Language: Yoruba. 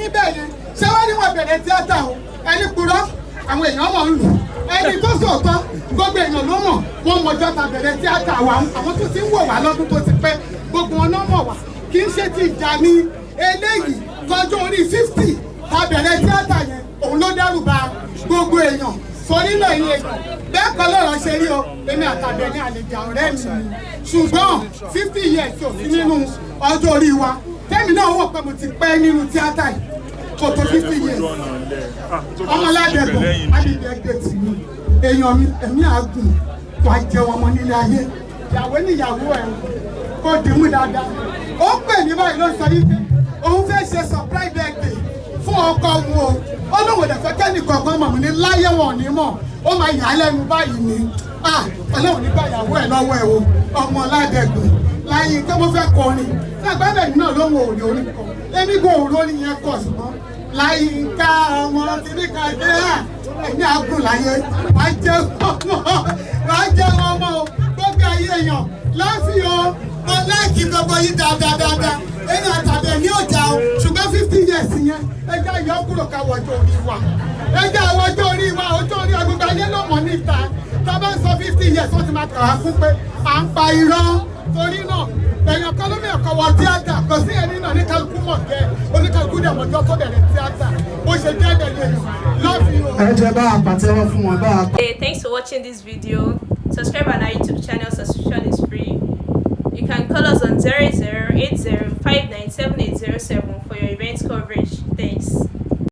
yín bẹ́ẹ̀ yẹn ṣé wọ́n ní wọ́n bẹ̀rẹ̀ tíátà o ẹni purọ́ àwọn èèyàn mọ̀ ń lù ẹni tó sòótọ́ gbogbo èèyàn ló mọ̀ wọ́n mọjọ́ ta bẹ̀rẹ̀ tíátà wa àwọn tó ti ń wò wá lọ́dún tó ti pẹ́ gbogbo wọn náà mọ̀ wá kì í ṣe ti ìjà ní eléyìí tọ́jú orí 50 ta bẹ̀rẹ̀ tíátà yẹn òun ló dẹ́rù bà gbogbo èèyàn sórí náà ilé èèyàn bẹ́ẹ̀ kọ́ lọ́rọ̀ ṣe rí o èmi àtàbẹ̀ ní àlejò ọ̀rẹ́ mi ṣùgbọ́n 50 years ò sí nínú ọjọ́ orí wa tẹ́mi náà wọ̀ pé mo ti pẹ́ nínú tíátà yìí kò tó 50 years ọmọládẹ́gbọ̀n alìdẹ́gbẹ̀ tì mí èèyàn mi ẹ̀mí àgùn wàá jẹun ọmọ nílé ayé ìyàwó níyàwó ẹ̀ kó dìímú dáadáa ó pè ní báyìí ló sọ yìí pé òun fẹ́ ṣe surprise birthday fún ọkọ òun o ó lóun ò dẹ̀ fẹ́ kẹ́ni kankan mọ̀ ní láyé wọn ò ní mọ̀ ó máa yà á lẹ́nu báyìí ni ọlọ́run nígbà ìyàwó ẹ̀ lọ́wọ́ ẹ̀ o ọmọ ládẹ́gbẹ̀ láyé tó mo fẹ́ kọrin lágbàbẹ̀ náà lóun ò rí orin kan èmi kò rí orin yẹn kọ̀ ṣùgbọ́n láyé ká ọmọ tìrí kan dé ẹ̀mí àgùn láyé wàá jẹ́ ọmọ gbogbo ayé èèyàn láfihàn ọláìkí gbogbo yìí dáadáa ẹni àtàbí ẹni ọjà o ṣùgbọ́n 50 years yẹn ẹjẹ́ àyọ̀ kúrò ká wọ́jọ́ orí wa ẹjẹ́ àwọjọ́ orí wa ọjọ́ orí agbègbè ayé ló mọ̀ níta tá a bá ń sọ 50 years wọ́n ti máa kà á fún pé à ń pa irọ́ torí náà èèyàn kan ló ní ẹ̀kọ́ wọ tíátà kò sí ẹni náà ní kálukú mọ̀ jẹ́ oníkálukú dẹ̀ mọ̀jọ́ tó bẹ̀rẹ̀ tíátà bó ṣe jẹ́ ẹ̀dẹ̀ yẹn lọ́fíìsì. ẹ jẹ́ bá a pàtẹ́wọ́ fún wọn bá a. Hey, thanks for watching this video. Subscribe on our YouTube channel. Subscription is free. You can call us on 0080597807 for your event coverage. Thanks.